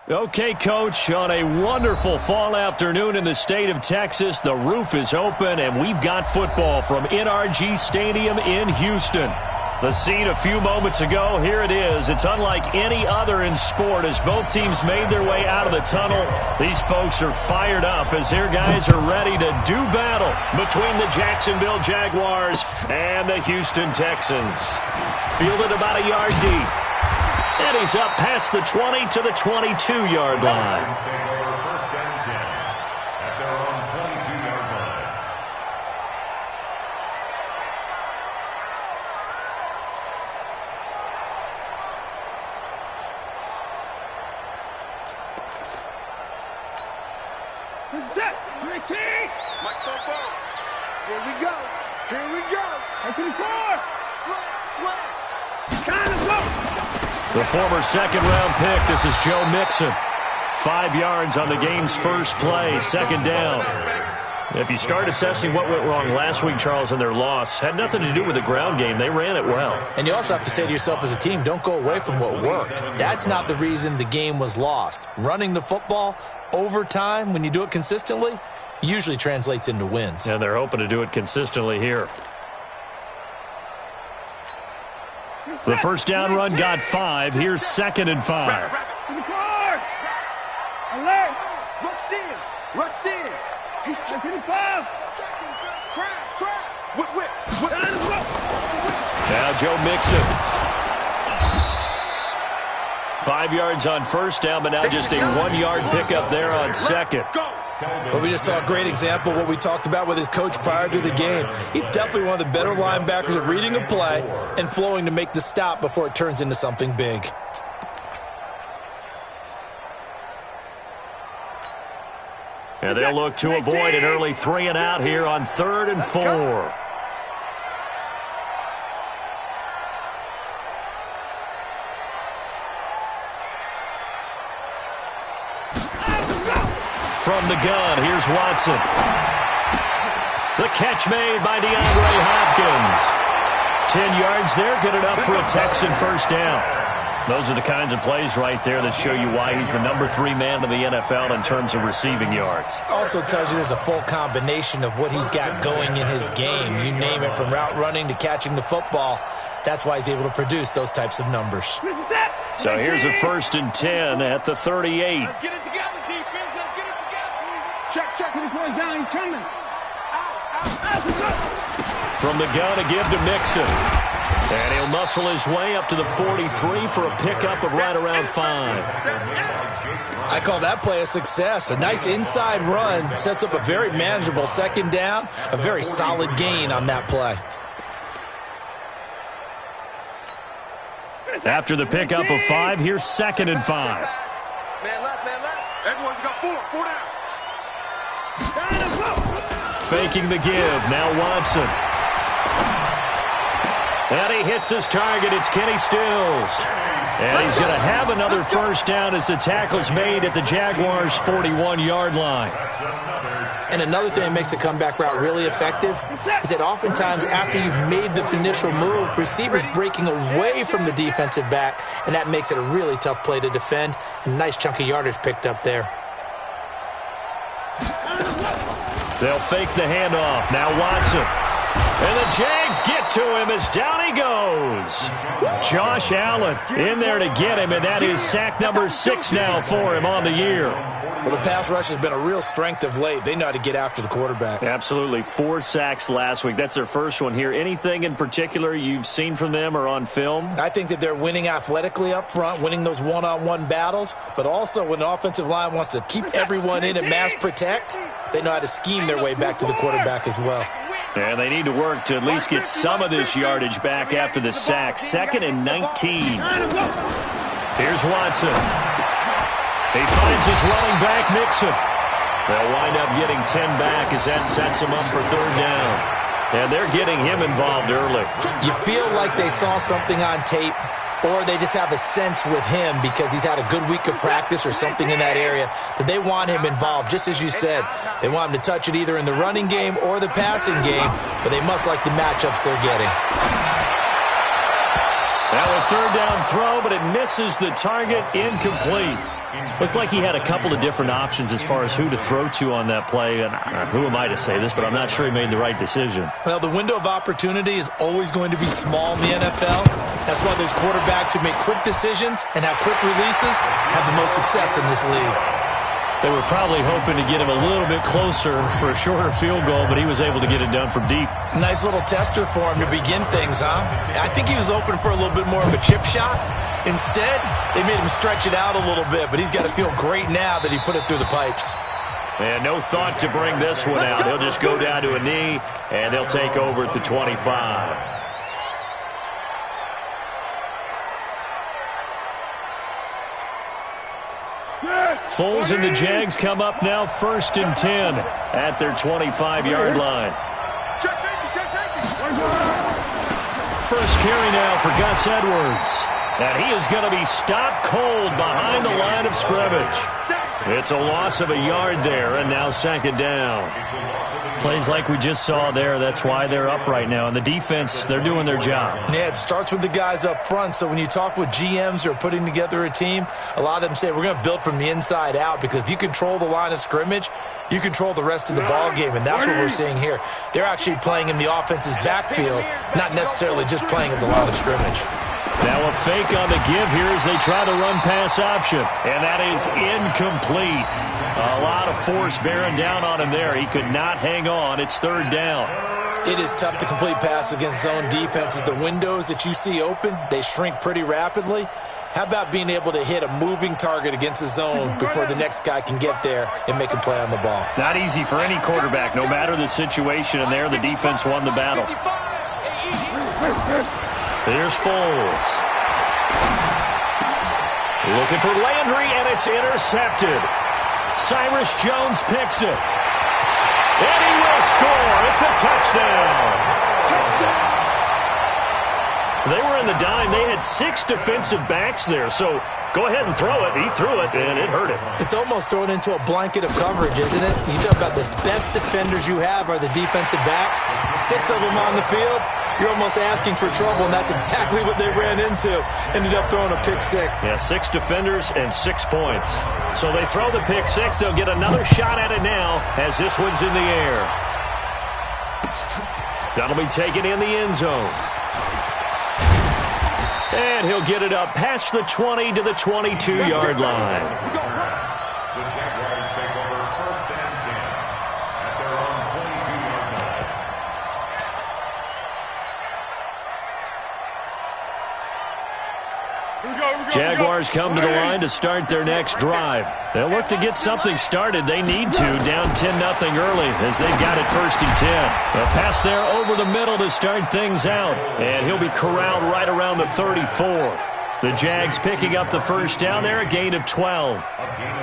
Okay, Coach, on a wonderful fall afternoon in the state of Texas, the roof is open, and we've got football from NRG Stadium in Houston. The scene a few moments ago, here it is. It's unlike any other in sport as both teams made their way out of the tunnel. These folks are fired up as their guys are ready to do battle between the Jacksonville Jaguars and the Houston Texans. Fielded about a yard deep. And he's up past the 20 to the 22-yard line. First down 10 at their own 22-yard line. This is it. 19. Mike football. Here we go. Here we go. Open the car. Slap. Kind of go. The former second-round pick, this is Joe Mixon. 5 yards on the game's first play, second down. If you start assessing what went wrong last week, Charles, in their loss, had nothing to do with the ground game. They ran it well. And you also have to say to yourself as a team, don't go away from what worked. That's not the reason the game was lost. Running the football over time, when you do it consistently, usually translates into wins. And they're hoping to do it consistently here. The first down run got 5. Here's 2nd and 5. In the car. Alert. Rush in. Rush in. He's checking the 5. Crash. Whip. Now Joe Mixon. 5 yards on first down, but now just a 1-yard pickup there on second. But we just saw a great example of what we talked about with his coach prior to the game. He's definitely one of the better linebackers at reading a play and flowing to make the stop before it turns into something big. And they'll look to avoid an early 3 and out here on 3rd and 4. From the gun, here's Watson. The catch made by DeAndre Hopkins. 10 yards there, good enough for a Texan first down. Those are the kinds of plays right there that show you why he's the number 3 man in the NFL in terms of receiving yards. Also tells you there's a full combination of what he's got going in his game. You name it, from route running to catching the football. That's why he's able to produce those types of numbers. So here's a 1st and 10 at the 38. Let's get it together, defense. Let's get it together. Check. He's going down. He's coming. From the gun, a give to Mixon. And he'll muscle his way up to the 43 for a pickup of right around 5. I call that play a success. A nice inside run sets up a very manageable second down. A very solid gain on that play. After the pickup of 5, here's 2nd and 5. Man left. Everyone's got 4 down. Faking the give. Now Watson. And he hits his target. It's Kenny Stills. And he's going to have another first down as the tackle's made at the Jaguars' 41-yard line. And another thing that makes a comeback route really effective is that oftentimes after you've made the initial move, receivers breaking away from the defensive back, and that makes it a really tough play to defend. A nice chunk of yardage picked up there. They'll fake the handoff. Now Watson. And the Jags get to him as down he goes. Josh Allen in there to get him, and that is sack number 6 now for him on the year. Well, the pass rush has been a real strength of late. They know how to get after the quarterback. Absolutely. 4 sacks last week. That's their first one here. Anything in particular you've seen from them or on film? I think that they're winning athletically up front, winning those one-on-one battles, but also when the offensive line wants to keep everyone in and mass protect, they know how to scheme their way back to the quarterback as well. And they need to work to at least get some of this yardage back after the sack. 2nd and 19. Here's Watson. He finds his running back, Mixon. They'll wind up getting 10 back as that sets him up for 3rd down. And they're getting him involved early. You feel like they saw something on tape, or they just have a sense with him because he's had a good week of practice or something in that area that they want him involved. Just as you said, they want him to touch it either in the running game or the passing game, but they must like the matchups they're getting. Now a 3rd down throw, but it misses the target, incomplete. Looked like he had a couple of different options as far as who to throw to on that play. And who am I to say this, but I'm not sure he made the right decision. Well, the window of opportunity is always going to be small in the NFL. That's why those quarterbacks who make quick decisions and have quick releases have the most success in this league. They were probably hoping to get him a little bit closer for a shorter field goal, but he was able to get it done from deep. Nice little tester for him to begin things, huh? I think he was open for a little bit more of a chip shot. Instead, they made him stretch it out a little bit, but he's got to feel great now that he put it through the pipes. And no thought to bring this one out. He'll just go down to a knee, and they'll take over at the 25. Foles and the Jags come up now 1st and 10 at their 25-yard line. First carry now for Gus Edwards. And he is going to be stopped cold behind the line of scrimmage. It's a loss of a yard there, and now 2nd down. Plays like we just saw there, that's why they're up right now. And the defense, they're doing their job. Yeah, it starts with the guys up front. So when you talk with GMs who are putting together a team, a lot of them say we're going to build from the inside out, because if you control the line of scrimmage, you control the rest of the ball game, and that's what we're seeing here. They're actually playing in the offense's backfield, not necessarily just playing at the line of scrimmage. Now a fake on the give here as they try the run-pass option. And that is incomplete. A lot of force bearing down on him there. He could not hang on. It's 3rd down. It is tough to complete passes against zone defenses. The windows that you see open, they shrink pretty rapidly. How about being able to hit a moving target against a zone before the next guy can get there and make a play on the ball? Not easy for any quarterback, no matter the situation. And there, the defense won the battle. Here's Foles. Looking for Landry, and it's intercepted. Cyrus Jones picks it. And he will score. It's a touchdown. They were in the dime. They had 6 defensive backs there, so go ahead and throw it. He threw it, and it hurt him. It's almost thrown into a blanket of coverage, isn't it? You talk about the best defenders you have are the defensive backs. 6 of them on the field. You're almost asking for trouble, and that's exactly what they ran into. Ended up throwing a pick 6. Yeah, 6 defenders and 6 points. So they throw the pick 6. They'll get another shot at it now as this one's in the air. That'll be taken in the end zone. And he'll get it up past the 20 to the 22-yard line. The Jaguars take over 1st and 10 at their own 22-yard line. Jaguars come to the line to start their next drive. They'll look to get something started. They need to, down 10-0 early as they've got it 1st and 10. A pass there over the middle to start things out. And he'll be corralled right around the 34. The Jags picking up the 1st down there, a gain of 12.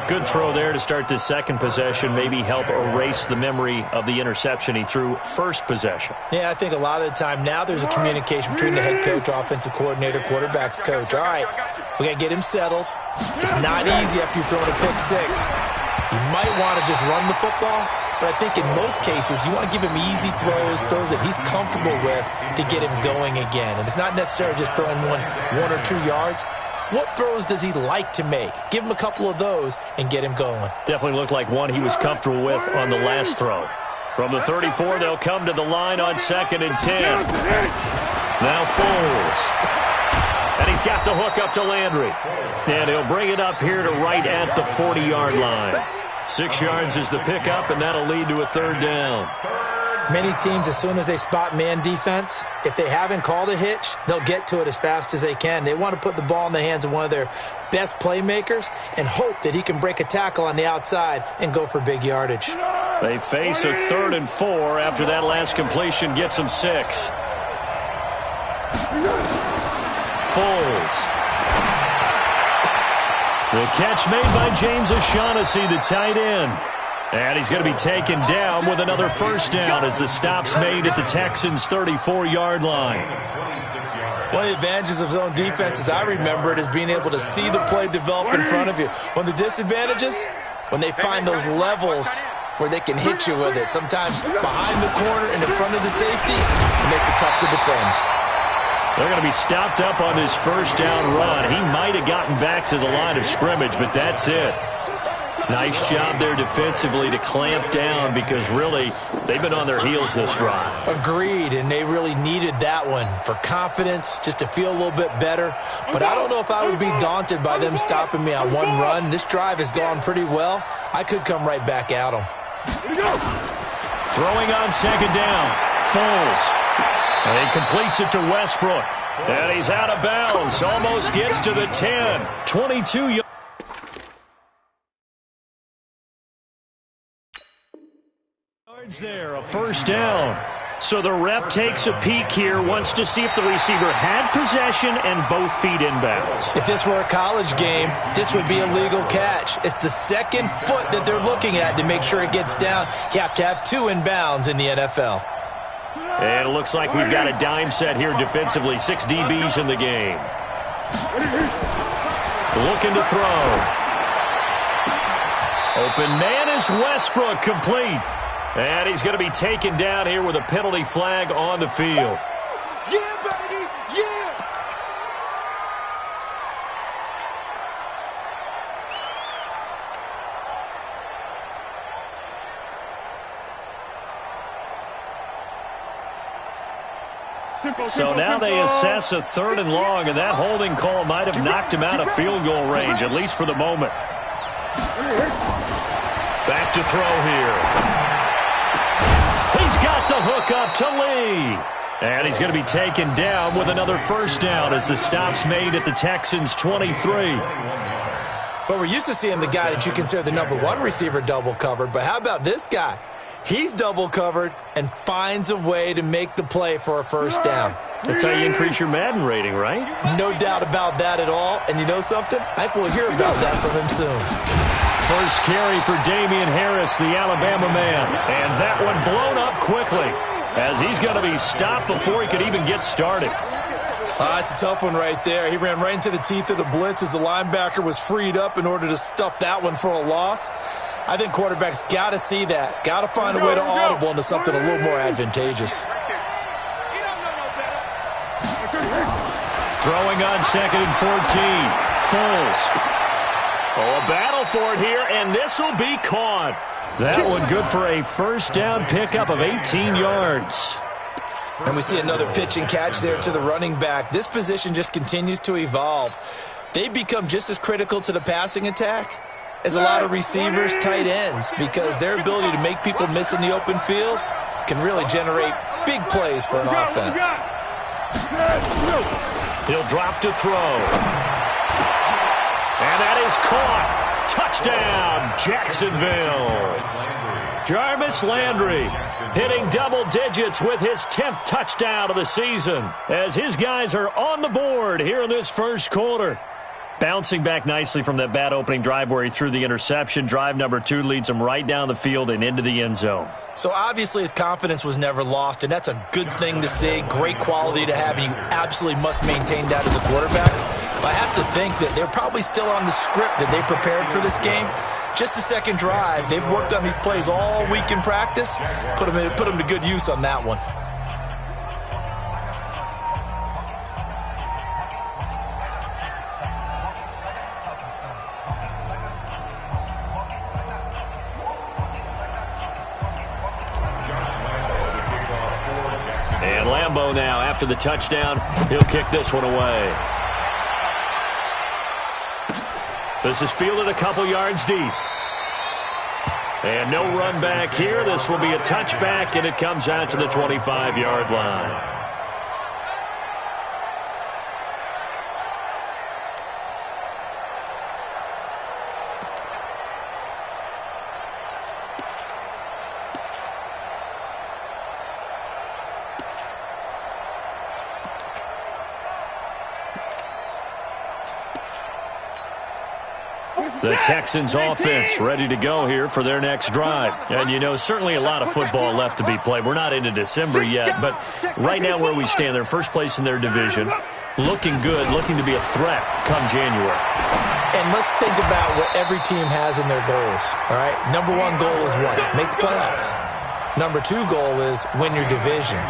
Good throw there to start this 2nd possession, maybe help erase the memory of the interception he threw 1st possession. Yeah, I think a lot of the time now there's a communication between the head coach, offensive coordinator, quarterback's coach. All right, we got to get him settled. It's not easy after you've thrown a pick 6. You might want to just run the football, but I think in most cases you want to give him easy throws that he's comfortable with to get him going again. And it's not necessarily just throwing one or 2 yards. What throws does he like to make? Give him a couple of those and get him going. Definitely looked like one he was comfortable with on the last throw. From the 34, they'll come to the line on 2nd and 10. Now Foles. And he's got the hook up to Landry. And he'll bring it up here to right at the 40-yard line. 6 yards is the pickup, and that'll lead to a 3rd down. Many teams, as soon as they spot man defense, if they haven't called a hitch, they'll get to it as fast as they can. They want to put the ball in the hands of one of their best playmakers and hope that he can break a tackle on the outside and go for big yardage. They face a 3rd and 4 after that last completion gets them 6. Foles. The catch made by James O'Shaughnessy, the tight end. And he's going to be taken down with another 1st down as the stop's made at the Texans' 34-yard line. One of the advantages of zone defense, as I remember it, is being able to see the play develop in front of you. One of the disadvantages, when they find those levels where they can hit you with it. Sometimes behind the corner and in front of the safety, it makes it tough to defend. They're going to be stopped up on this first down run. He might have gotten back to the line of scrimmage, but that's it. Nice job there defensively to clamp down because really they've been on their heels this drive. Agreed, and they really needed that one for confidence, just to feel a little bit better. But I don't know if I would be daunted by them stopping me on one run. This drive has gone pretty well. I could come right back at them. Throwing on second down, Foles. And he completes it to Westbrook. And he's out of bounds, almost gets to the 10. 22 yards there, a first down. So the ref takes a peek here, wants to see if the receiver had possession and both feet inbounds. If this were a college game, this would be a legal catch. It's the second foot that they're looking at to make sure it gets down. You have to have two inbounds in the NFL. And it looks like we've got a dime set here defensively. 6 DBs in the game. Looking to throw. Open man is Westbrook, complete. And he's going to be taken down here with a penalty flag on the field. Yeah, baby, yeah! So now they assess a 3rd and long, and that holding call might have knocked him out of field goal range, at least for the moment. Back to throw here. He's got the hook up to Lee. And he's going to be taken down with another first down as the stop's made at the Texans' 23. But we're used to seeing the guy that you consider the #1 receiver double covered. But how about this guy? He's double covered and finds a way to make the play for a first down. That's how you increase your Madden rating, right? No doubt about that at all. And you know something? I think we'll hear about that from him soon. First carry for Damian Harris, the Alabama man. And that one blown up quickly as he's going to be stopped before he could even get started. It's a tough one right there. He ran right into the teeth of the blitz as the linebacker was freed up in order to stuff that one for a loss. I think quarterbacks got to see that. Got to find a way to audible into something a little more advantageous. Throwing on 2nd and 14. Foles. Oh, a battle for it here, and this will be caught. That one good for a first down pickup of 18 yards. And we see another pitch and catch there to the running back. This position just continues to evolve. They've become just as critical to the passing attack as a lot of receivers, tight ends, because their ability to make people miss in the open field can really generate big plays for an offense. He'll drop to throw. And that is caught. Touchdown, Jacksonville. Jarvis Landry hitting double digits with his 10th touchdown of the season as his guys are on the board here in this first quarter. Bouncing back nicely from that bad opening drive where he threw the interception. Drive number 2 leads him right down the field and into the end zone. So obviously his confidence was never lost, and that's a good thing to see. Great quality to have, and you absolutely must maintain that as a quarterback. But I have to think that they're probably still on the script that they prepared for this game. Just the second drive. They've worked on these plays all week in practice. Put them to good use on that one. And Lambeau now, after the touchdown, he'll kick this one away. This is fielded a couple yards deep. And no run back here. This will be a touchback, and it comes out to the 25-yard line. The Texans offense ready to go here for their next drive. And, you know, certainly a lot of football left to be played. We're not into December yet, but right now where we stand, they're first place in their division. Looking good, looking to be a threat come January. And let's think about what every team has in their goals, all right? Number 1 goal is what? Make the playoffs. Number 2 goal is win your division.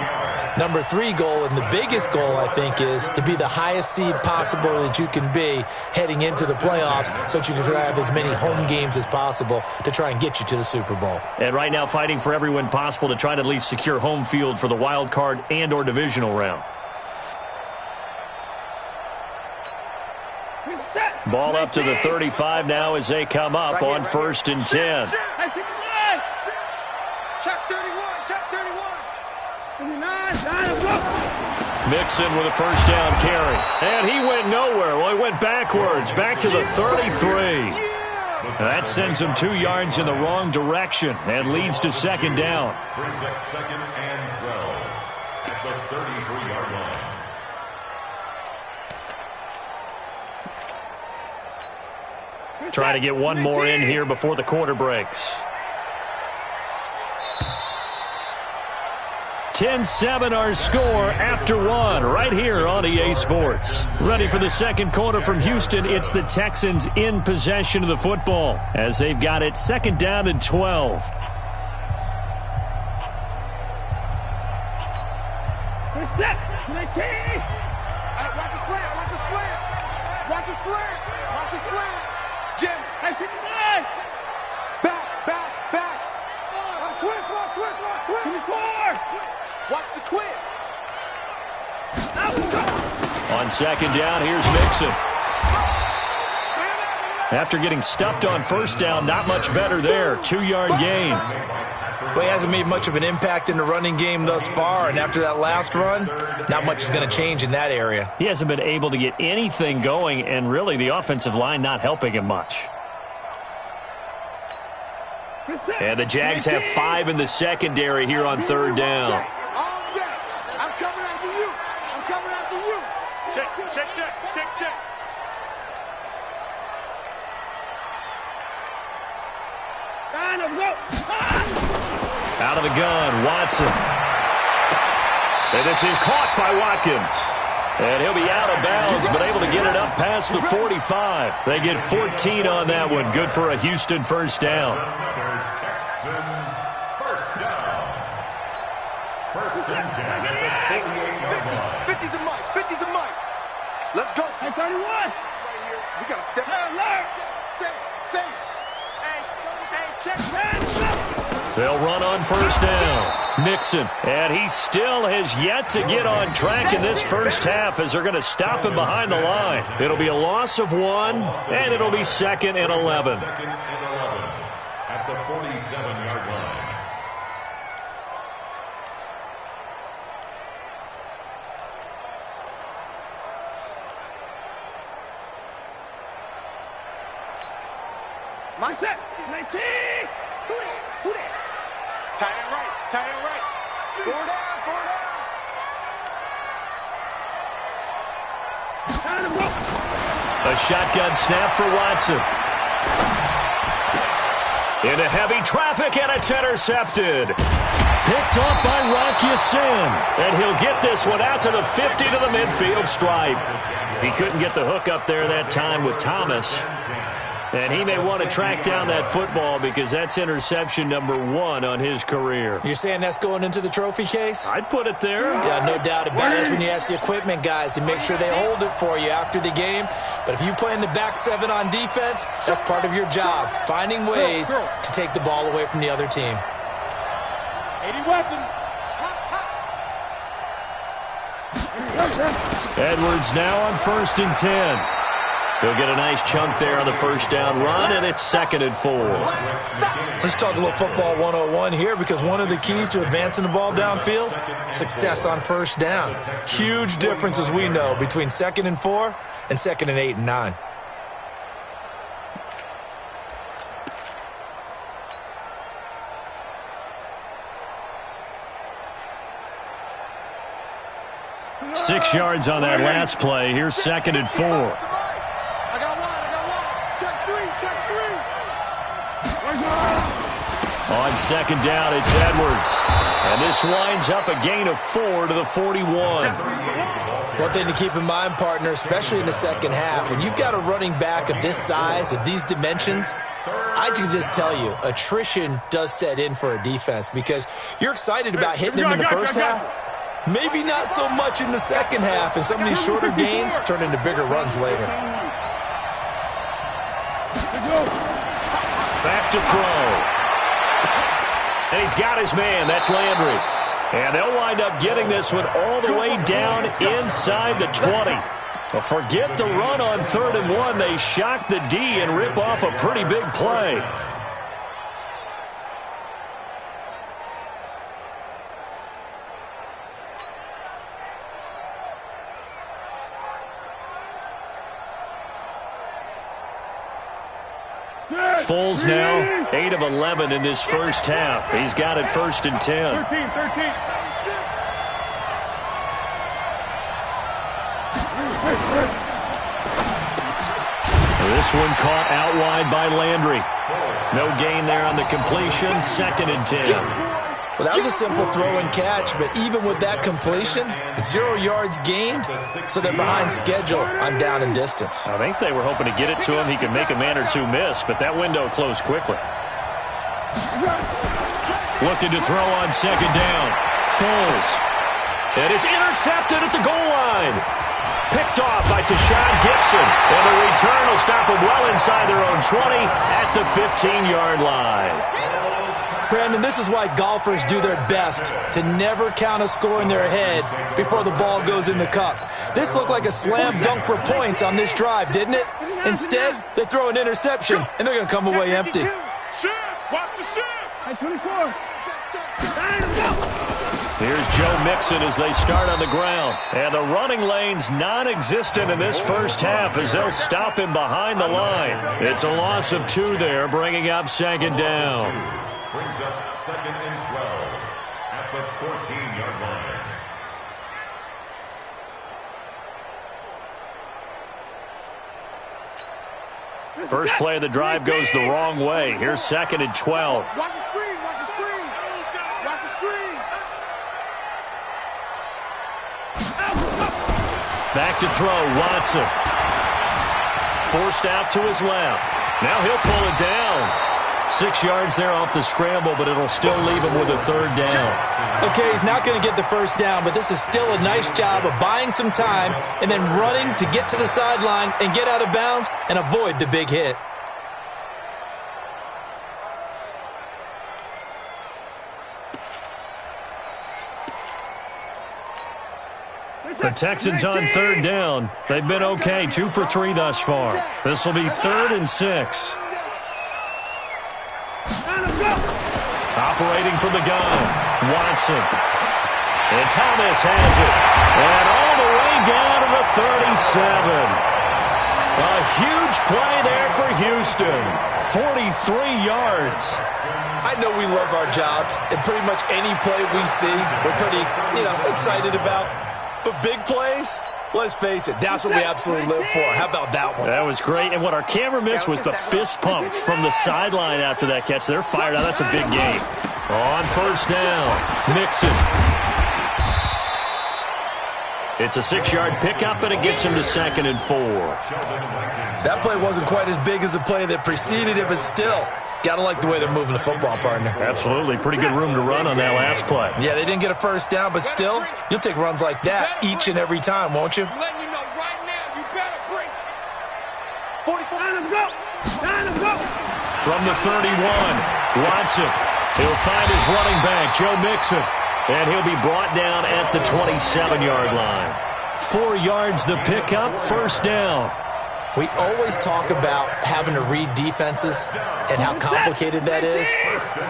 Number 3 goal, and the biggest goal, I think, is to be the highest seed possible that you can be heading into the playoffs so that you can have as many home games as possible to try and get you to the Super Bowl. And right now fighting for every win possible to try to at least secure home field for the wild card and or divisional round. Ball up to the 35 now as they come up on 1st and 10. Mixon with a first down carry. And he went nowhere. Well, he went backwards, back to the 33. That sends him 2 yards in the wrong direction and leads to 2nd down. Brings up 2nd and 12 at the 33-yard line. Trying to get one more in here before the quarter breaks. 10-7 our score after 1 right here on EA Sports. Ready for the second quarter from Houston. It's the Texans in possession of the football as they've got it 2nd down and 12. We're set. 19. Watch the slant. Watch the slant. Watch the slant. Watch the slant. Jim. Hey, 59. Back. Switch. 24. Watch the twist. On 2nd down, here's Mixon. After getting stuffed on 1st down, not much better there. 2-yard gain. Well, he hasn't made much of an impact in the running game thus far, and after that last run, not much is going to change in that area. He hasn't been able to get anything going, and really the offensive line not helping him much. And the Jags have 5 in the secondary here on 3rd down. I'm coming after you. Check. Out of the gun, Watson. And this is caught by Watkins. And he'll be out of bounds, but able to get it up past the 45. They get 14 on that one. Good for a Houston first down. Texans first down. 1st and 10 at the 48-yard line. 50 to Mike. Let's go. Hey, 31. We got to step out. Say. Hey, check. They'll run on 1st down. Mixon. And he still has yet to get on track in this first half as they're going to stop him behind the line. It'll be a loss of 1, and it'll be 2nd and 11. 2nd and 11 at the 47-yard line. My set. 19. Who that? Tight end right. Four down. A shotgun snap for Watson. Into heavy traffic, and it's intercepted. Picked off by Rock Ya-Sin. And he'll get this one out to the 50 to the midfield stripe. He couldn't get the hook up there that time with Thomas. And he may want to track down that football because that's interception number 1 on his career. You're saying that's going into the trophy case? I'd put it there. Yeah, no doubt about it. That's when you ask the equipment guys to make sure they hold it for you after the game. But if you play in the back 7 on defense, that's part of your job, finding ways to take the ball away from the other team. 80 weapon. Edwards now on 1st and 10. He'll get a nice chunk there on the first down run, and it's 2nd and 4. Let's talk a little football 101 here, because one of the keys to advancing the ball downfield, success on first down. Huge difference, as we know, between 2nd and 4 and 2nd and 8 and 9. Six yards on that last play. Here's 2nd and 4. On 2nd down, it's Edwards. And this winds up a gain of 4 to the 41. One thing to keep in mind, partner, especially in the second half, when you've got a running back of this size, of these dimensions, I can just tell you, attrition does set in for a defense, because you're excited about hitting him in the first half, Maybe not so much in the second half, and some of these shorter gains turn into bigger runs later. Back to throw. And he's got his man. That's Landry. And they'll wind up getting this one all the way down inside the 20. But forget the run on 3rd and 1. They shock the D and rip off a pretty big play. Foles now 8 of 11 in this first half. He's got it 1st and 10. 13. This one caught out wide by Landry. No gain there on the completion. 2nd and 10. Well, that was a simple throw and catch, but even with that completion, 0 yards gained, so they're behind schedule on down and distance. I think they were hoping to get it to him. He could make a man or two miss, but that window closed quickly. Looking to throw on 2nd down. Foles. And it's intercepted at the goal line. Picked off by Tashawn Gibson. And the return will stop them well inside their own 20 at the 15-yard line. Brandon, this is why golfers do their best to never count a score in their head before the ball goes in the cup. This looked like a slam dunk for points on this drive, didn't it? Instead, they throw an interception, and they're going to come away empty. Watch the shift. 24. Here's Joe Mixon as they start on the ground. And the running lane's non-existent in this first half as they'll stop him behind the line. It's a loss of 2 there, bringing up 2nd down. Brings up 2nd and 12 at the 14-yard line. First play of the drive goes the wrong way. Here's 2nd and 12. Watch the screen. Watch the screen. Watch the screen. Back to throw, Watson. Forced out to his left. Now he'll pull it down. 6 yards there off the scramble, but it'll still leave him with a 3rd down. Okay, he's not going to get the 1st down, but this is still a nice job of buying some time and then running to get to the sideline and get out of bounds and avoid the big hit. The Texans on 3rd down. They've been okay, 2 for 3 thus far. This will be 3rd and 6. Operating from the gun, Watson. And Thomas has it. And all the way down to the 37. A huge play there for Houston. 43 yards. I know we love our jobs, and pretty much any play we see, we're pretty, excited about. But big plays, let's face it, that's what we absolutely live for. How about that one? That was great. And what our camera missed was the fist pump from the sideline after that catch. They're fired out. That's a big game. On 1st down, Mixon. It's a 6-yard pickup, and it gets him to 2nd and 4. That play wasn't quite as big as the play that preceded it, but still, got to like the way they're moving the football, partner. Absolutely. Pretty good room to run on that last play. Yeah, they didn't get a 1st down, but still, you'll take runs like that each and every time, won't you? Letting you know right now, you better break. 44. Line him, go. Line him, go. From the 31, Watson. He'll find his running back, Joe Mixon. And he'll be brought down at the 27-yard line. 4 yards the pickup, 1st down. We always talk about having to read defenses and how complicated that is.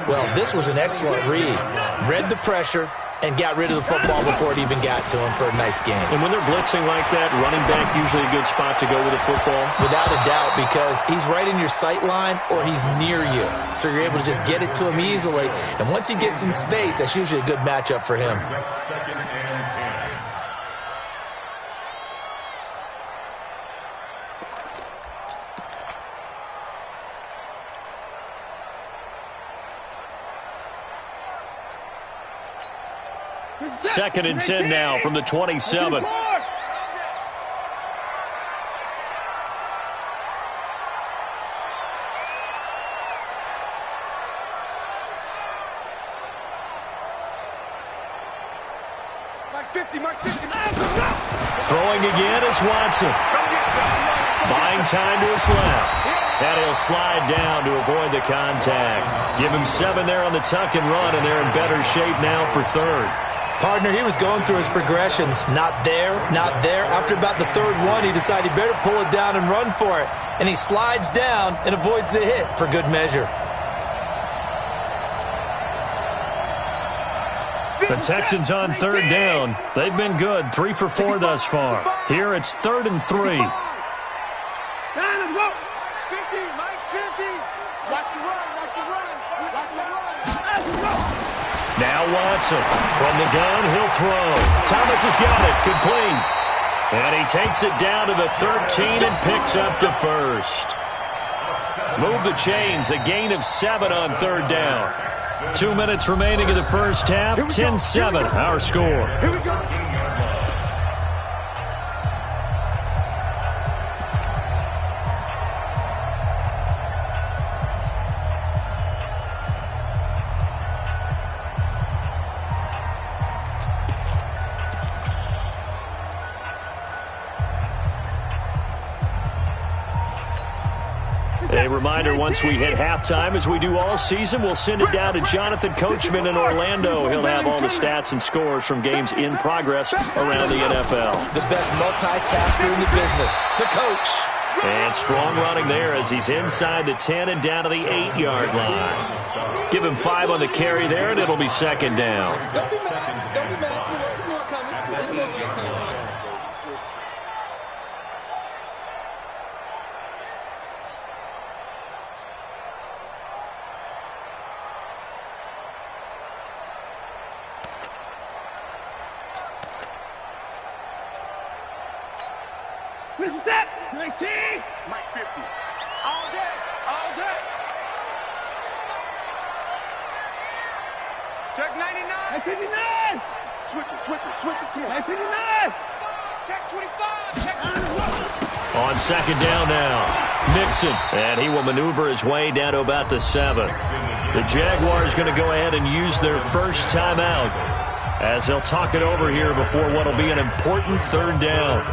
Well, this was an excellent read. Read the pressure and got rid of the football before it even got to him for a nice game. And when they're blitzing like that, running back usually a good spot to go with the football? Without a doubt, because he's right in your sight line or he's near you. So you're able to just get it to him easily. And once he gets in space, that's usually a good matchup for him. 2nd and 10. Second and 10 now from the 27. Mike's 50, Mike's 50. Throwing again is Watson. Buying time to his left. And he'll slide down to avoid the contact. Give him 7 there on the tuck and run, and they're in better shape now for third. Partner, he was going through his progressions. Not there, not there. After about the third one, he decided he better pull it down and run for it. And he slides down and avoids the hit for good measure. The Texans on third down. They've been good, 3 for 4 thus far. Here it's 3rd and 3. Now Watson. From the gun, he'll throw. Thomas has got it. Complete. And he takes it down to the 13 and picks up the first. Move the chains. A gain of 7 on third down. 2 minutes remaining in the first half. 10-7, our score. Here we go. A reminder, once we hit halftime, as we do all season, we'll send it down to Jonathan Coachman in Orlando. He'll have all the stats and scores from games in progress around the NFL. The best multitasker in the business, the coach. And strong running there as he's inside the 10 and down to the 8-yard line. Give him 5 on the carry there, and it'll be second down. Don't be mad. Don't be mad. It's more coming. It's more coming. What is that? 19. Mike 50. All day. All day. Check 99. Mike 59. Switch it. Come on. Mike 59. Check 25. Check 21. On second down now, Mixon. And he will maneuver his way down to about the 7. The Jaguars going to go ahead and use their first timeout as they'll talk it over here before what will be an important third down.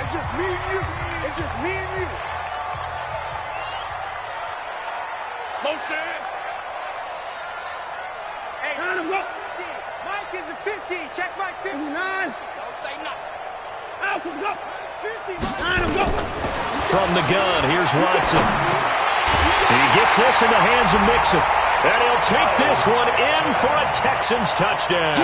It's just me and you. It's just me and you. Motion. Hey, Mike is a 50. Check Mike 59. Don't say nothing. Out to go. 50. From the gun, here's Watson. He gets this in the hands of Mixon. And he'll take this one in for a Texans touchdown.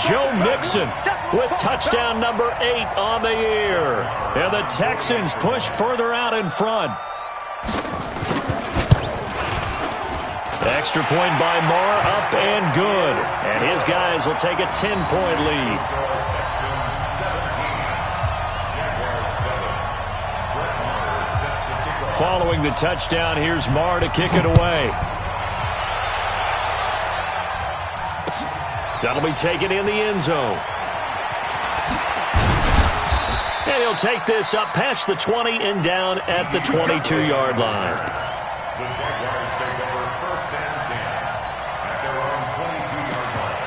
Joe Mixon with touchdown number 8 on the year. And the Texans push further out in front. Extra point by Marr, up and good. And his guys will take a 10-point lead. Following the touchdown, here's Marr to kick it away. That'll be taken in the end zone. And he'll take this up past the 20 and down at the 22-yard line. The Jaguars take over 1st and 10 at their own 22-yard line.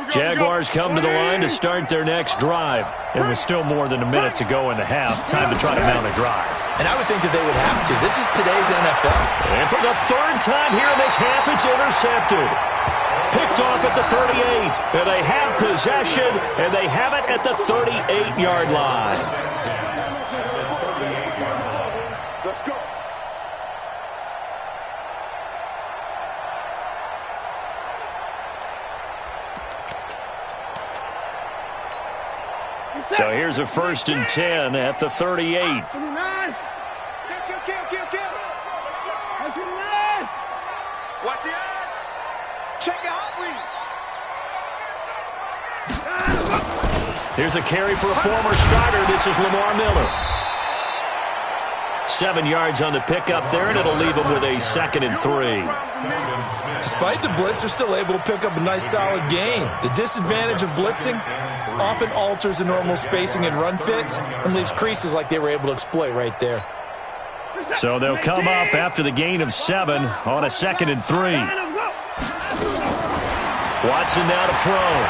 Jaguars come to the line to start their next drive. And with still more than a minute to go in the half, time to try to mount a drive. And I would think that they would have to. This is today's NFL. And for the 3rd time here in this half, it's intercepted. Picked off at the 38. And they have possession, and they have it at the 38-yard line. Let's go. So here's a 1st and 10 at the 38. 29. Kill. 29. Watch the eyes. Check out. Here's a carry for a former starter. This is Lamar Miller. 7 yards on the pickup there, and it'll leave him with a 2nd and 3. Despite the blitz, they're still able to pick up a nice, solid gain. The disadvantage of blitzing often alters the normal spacing and run fits and leaves creases like they were able to exploit right there. So they'll come up after the gain of 7 on a 2nd and 3. Watson now to throw.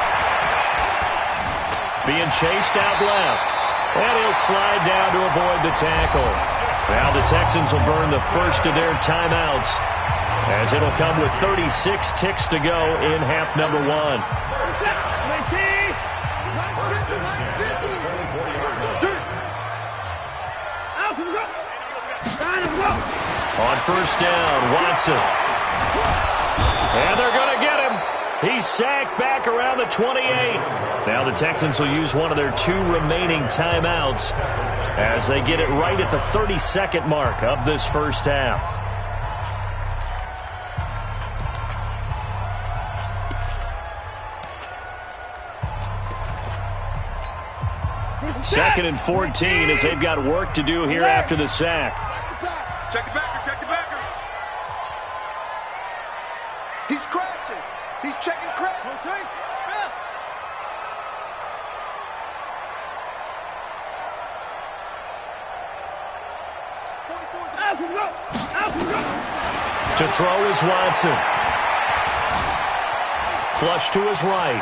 Being chased out left. And he'll slide down to avoid the tackle. Now the Texans will burn the first of their timeouts, as it'll come with 36 ticks to go in half number 1. On first down, Watson. And they're going to get him. He's sacked back around the 28. Now the Texans will use one of their 2 remaining timeouts as they get it right at the 32nd mark of this first half. Second and 14 as they've got work to do here after the sack. Check the backer, check the backer. He's crashing. He's checking crash. To throw is Watson. Flush to his right.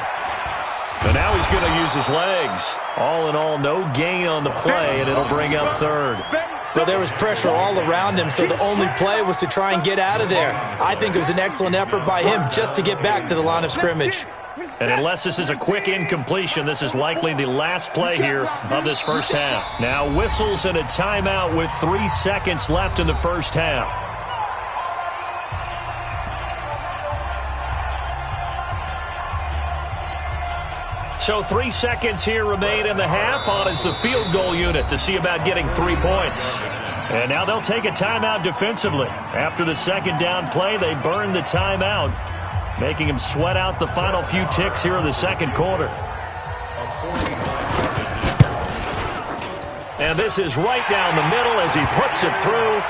And now he's going to use his legs. All in all, no gain on the play, and it'll bring up 3rd. But there was pressure all around him, so the only play was to try and get out of there. I think it was an excellent effort by him just to get back to the line of scrimmage. And unless this is a quick incompletion, this is likely the last play here of this first half. Now whistles and a timeout with 3 seconds left in the first half. So 3 seconds here remain in the half. On is the field goal unit to see about getting 3 points. And now they'll take a timeout defensively. After the second down play, they burn the timeout, making him sweat out the final few ticks here in the second quarter. And this is right down the middle as he puts it through.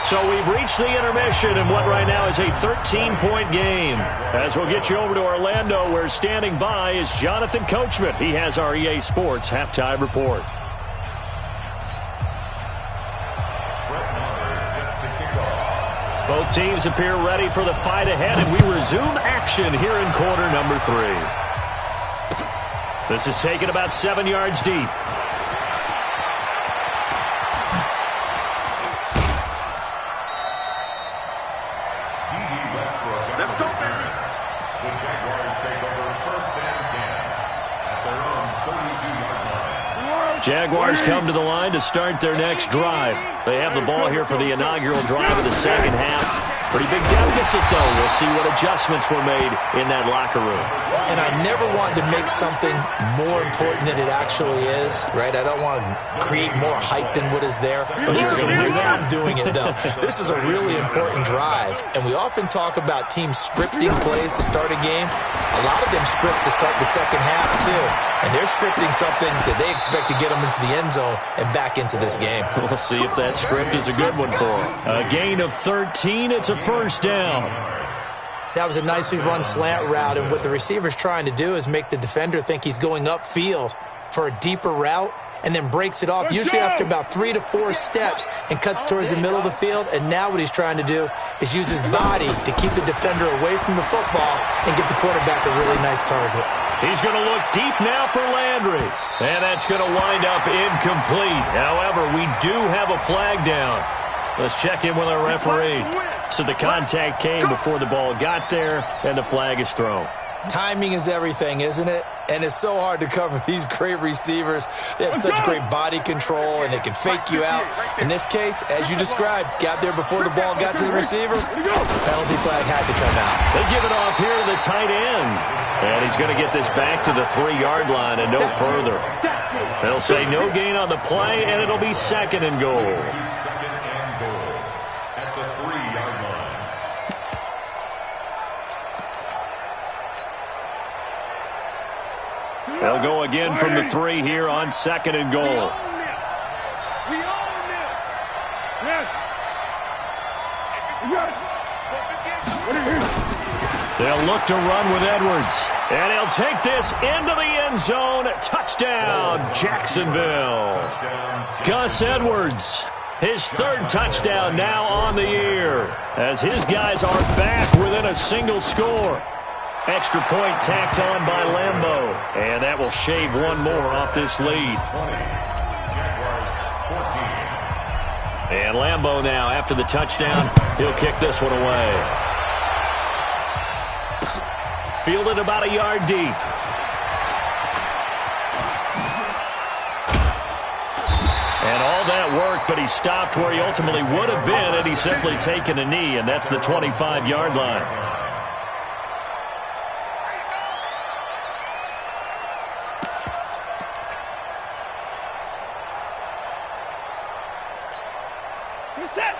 So we've reached the intermission in what right now is a 13-point game. As we'll get you over to Orlando, where standing by is Jonathan Coachman. He has our EA Sports halftime report. Both teams appear ready for the fight ahead, and we resume action here in quarter number 3. This is taken about 7 yards deep. Jaguars come to the line to start their next drive. They have the ball here for the inaugural drive of the second half. Pretty big deficit, though. We'll see what adjustments were made in that locker room. And I never wanted to make something more important than it actually is, right? I don't want to create more hype than what is there. But this is I'm doing it, though. This is a really important drive. And we often talk about teams scripting plays to start a game. A lot of them script to start the second half, too. And they're scripting something that they expect to get them into the end zone and back into this game. We'll see if that script is a good one for them. A gain of 13. It's a first down. That was a nicely run slant route, and what the receiver's trying to do is make the defender think he's going upfield for a deeper route and then breaks it off, usually after about 3 to 4 steps, and cuts towards the middle of the field. And now what he's trying to do is use his body to keep the defender away from the football and get the quarterback a really nice target. He's going to look deep now for Landry. And that's going to wind up incomplete. However, we do have a flag down. Let's check in with our referee. So the contact came before the ball got there, and the flag is thrown. Timing is everything, isn't it? And it's so hard to cover these great receivers. They have such great body control, and they can fake you out. In this case, as you described, got there before the ball got to the receiver. Penalty flag had to come out. They give it off here to the tight end. And he's going to get this back to the 3-yard line and no further. They'll say no gain on the play, and it'll be 2nd and goal. They'll go again from the 3 here on 2nd and goal. We own them. Yes. They'll look to run with Edwards. And he'll take this into the end zone. Touchdown, Jacksonville. Gus Edwards, his 3rd touchdown now on the year, as his guys are back within a single score. Extra point tacked on by Lambeau. And that will shave one more off this lead. And Lambeau now, after the touchdown, he'll kick this one away. Fielded about a yard deep. And all that work, but he stopped where he ultimately would have been had he simply taken a knee, and that's the 25-yard line.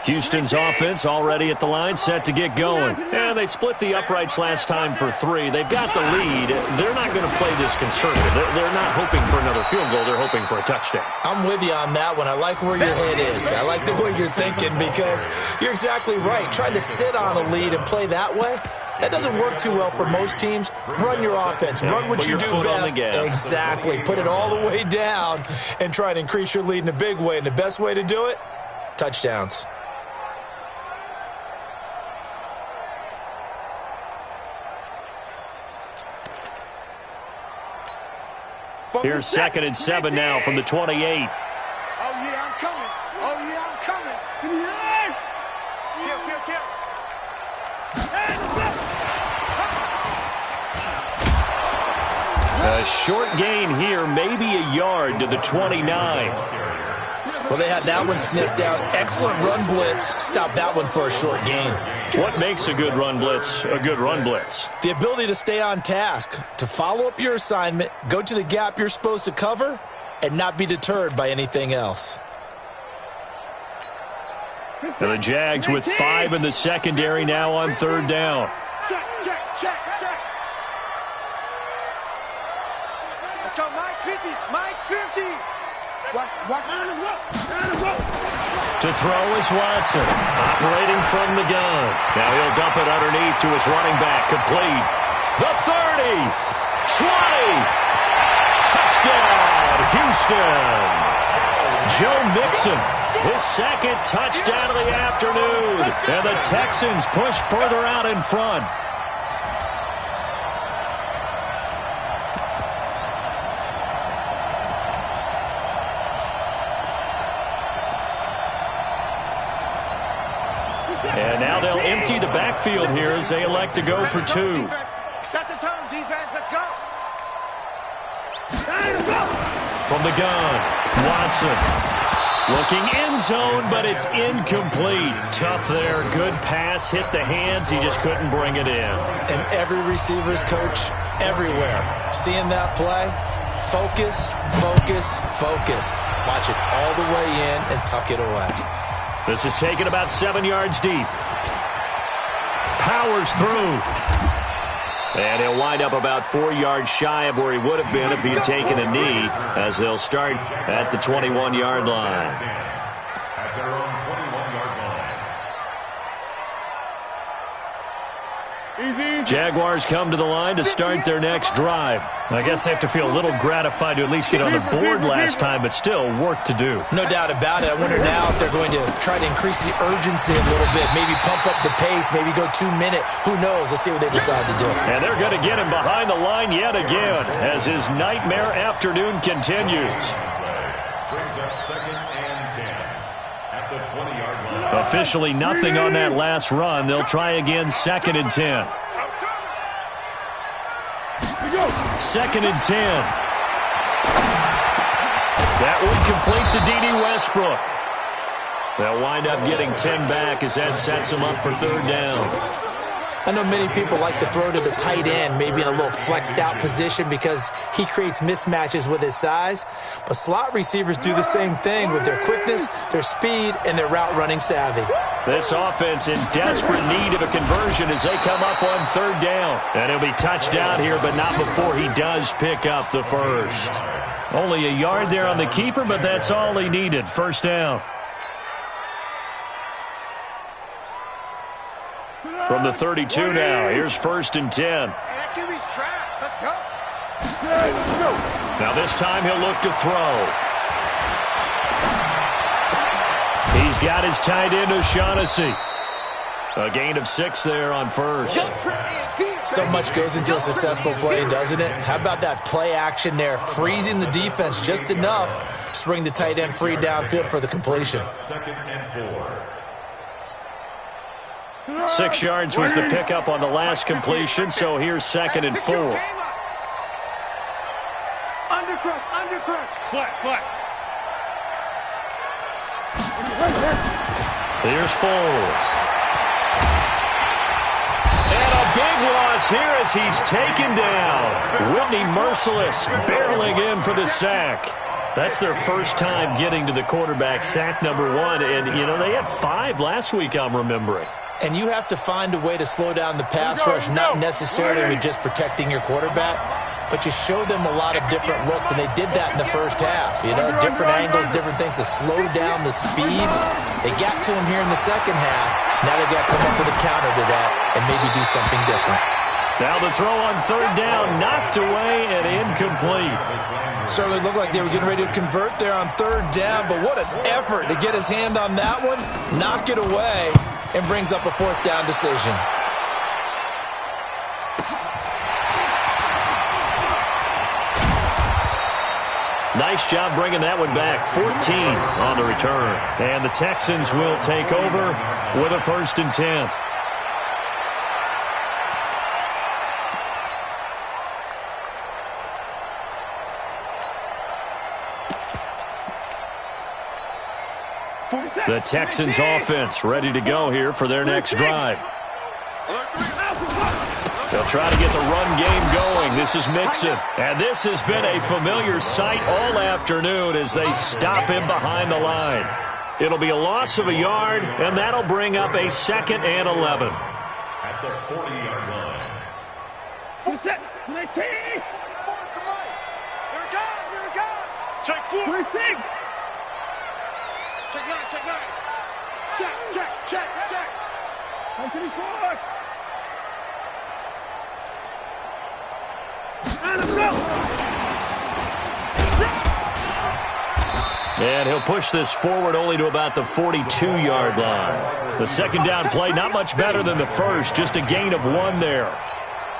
Houston's offense already at the line, set to get going. And they split the uprights last time for 3. They've got the lead. They're not going to play this conservative. They're not hoping for another field goal. They're hoping for a touchdown. I'm with you on that one. I like where your head is. I like the way you're thinking, because you're exactly right. Trying to sit on a lead and play that way, that doesn't work too well for most teams. Run your offense. Run what you do best. Exactly. Put it all the way down and try to increase your lead in a big way. And the best way to do it, touchdowns. Here's 2nd and 7 now from the 28. Oh, yeah, I'm coming. Oh, yeah, I'm coming. A short gain here, maybe a yard to the 29. Well, they had that one sniffed out. Excellent run blitz. Stop that one for a short gain. What makes a good run blitz a good run blitz? The ability to stay on task, to follow up your assignment, go to the gap you're supposed to cover, and not be deterred by anything else. So the Jags with 5 in the secondary now on 3rd down. Check. Let's go, Mike 50. Mike 50. Watch. To throw is Watson, operating from the gun. Now he'll dump it underneath to his running back, complete. The 30, 20, touchdown, Houston. Joe Mixon, his 2nd touchdown of the afternoon, and the Texans push further out in front. And now they'll empty the backfield here as they elect to go for 2. Set the tone, defense. Let's go. From the gun, Watson. Looking end zone, but it's incomplete. Tough there. Good pass. Hit the hands. He just couldn't bring it in. And every receiver's coach everywhere. Seeing that play, focus. Watch it all the way in and tuck it away. This is taken about 7 yards deep. Powers through. And he'll wind up about 4 yards shy of where he would have been if he had taken a knee, as they'll start at the 21-yard line. At their own 21-yard line. Jaguars come to the line to start their next drive. I guess they have to feel a little gratified to at least get on the board last time, but still work to do. No doubt about it. I wonder now if they're going to try to increase the urgency a little bit, maybe pump up the pace, maybe go 2-minute. Who knows? Let's see what they decide to do. And they're going to get him behind the line yet again as his nightmare afternoon continues. Brings up 2nd and 10 at the 20-yard line. Officially nothing on that last run. They'll try again, 2nd and 10. 2nd and 10. That one complete to D.D. Westbrook. They'll wind up getting 10 back as that sets them up for 3rd down. I know many people like to throw to the tight end, maybe in a little flexed out position because he creates mismatches with his size. But slot receivers do the same thing with their quickness, their speed, and their route running savvy. This offense in desperate need of a conversion as they come up on third down. And he'll be touched down here, but not before he does pick up the first. Only a yard there on the keeper, but that's all he needed. First down. From the 32 now, here's 1st and 10. Hey, that QB's trash. Let's go. Now this time he'll look to throw. He's got his tight end, O'Shaughnessy. A gain of 6 there on first. So much goes into a successful play, doesn't it? How about that play action there, freezing the defense just enough to bring the tight end free downfield for the completion. 2nd and 4. 6 yards was the pickup on the last completion, so here's 2nd and 4. Undercrush. Flat. Here's Foles. And a big loss here as he's taken down. Whitney Merciless barreling in for the sack. That's their first time getting to the quarterback, sack number 1. And, you know, they had 5 last week, I'm remembering. And you have to find a way to slow down the pass rush, not necessarily with just protecting your quarterback, but you show them a lot of different looks, and they did that in the first half. You know, different angles, different things to slow down the speed. They got to him here in the second half. Now they've got to come up with a counter to that and maybe do something different. Now the throw on third down, knocked away and incomplete. Certainly looked like they were getting ready to convert there on third down, but what an effort to get his hand on that one, knock it away, and brings up a 4th down decision. Nice job bringing that one back. 14 on the return. And the Texans will take over with a 1st and 10. The Texans offense ready to go here for their next drive. They'll try to get the run game going. This is Mixon. And this has been a familiar sight all afternoon as they stop him behind the line. It'll be a loss of a yard, and that'll bring up a 2nd and 11. At the 40-yard line. Check 4. Check 9. Check. I'm pretty forward. And he'll push this forward only to about the 42-yard line. The 2nd down play, not much better than the first, just a gain of 1 there.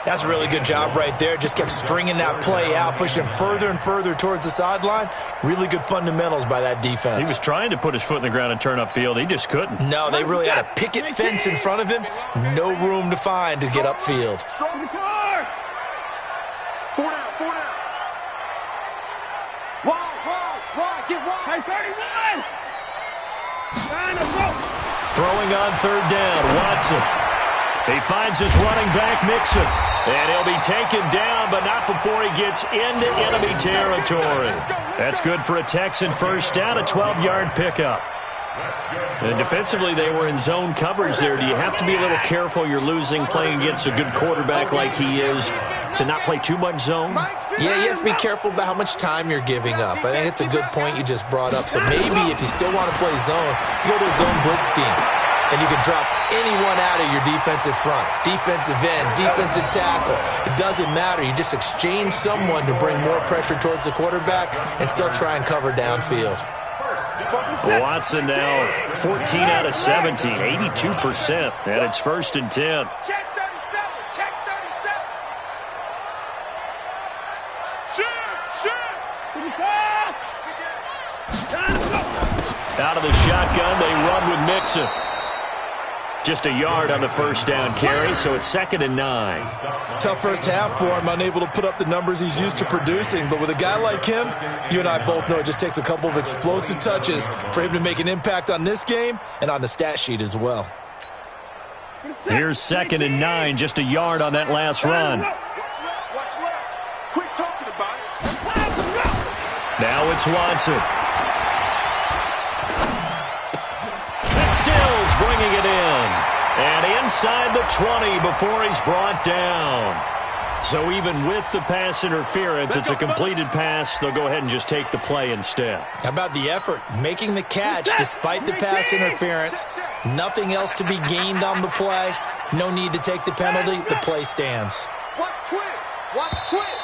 That's a really good job right there. Just kept stringing that play out, pushing him further and further towards the sideline. Really good fundamentals by that defense. He was trying to put his foot in the ground and turn upfield. He just couldn't. No, they really had a picket fence in front of him. No room to find to get upfield. 4 down. Wide. Get wide. Hey, 31. Throwing on third down, Watson. He finds his running back, Mixon. And he'll be taken down, but not before he gets into enemy territory. That's good for a Texan first down, a 12-yard pickup. And defensively, they were in zone coverage there. Do you have to be a little careful you're losing playing against a good quarterback like he is to not play too much zone? Yeah, you have to be careful about how much time you're giving up. I think it's a good point you just brought up. So maybe if you still want to play zone, you go to a zone blitz scheme. And you can drop anyone out of your defensive front, defensive end, defensive tackle. It doesn't matter. You just exchange someone to bring more pressure towards the quarterback and still try and cover downfield. Watson now 14 out of 17, 82%, and it's 1st and 10. Check 37. Shoot. Out of the shotgun, they run with Mixon. Just a yard on the first down carry, so it's 2nd and 9. Tough first half for him, unable to put up the numbers he's used to producing. But with a guy like him, you and I both know it just takes a couple of explosive touches for him to make an impact on this game and on the stat sheet as well. Here's 2nd and 9, just a yard on that last run. Watch left. Quit talking about it. Now it's Watson. Stills bringing it inside the 20 before he's brought down. So even with the pass interference, it's a completed pass. They'll go ahead and just take the play instead. How about the effort? Making the catch despite the pass interference. Nothing else to be gained on the play. No need to take the penalty. The play stands. Watch twist. Watch twist.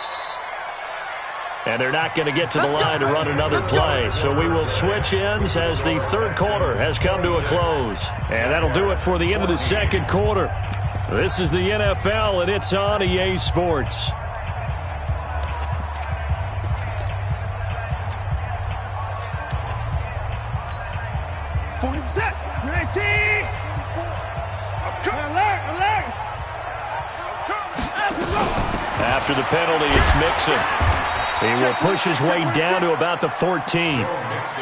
And they're not going to get to the line to run another play. So we will switch ends as the third quarter has come to a close. And that'll do it for the end of the second quarter. This is the NFL, and it's on EA Sports. After the penalty, it's Mixon. He will push his way down to about the 14.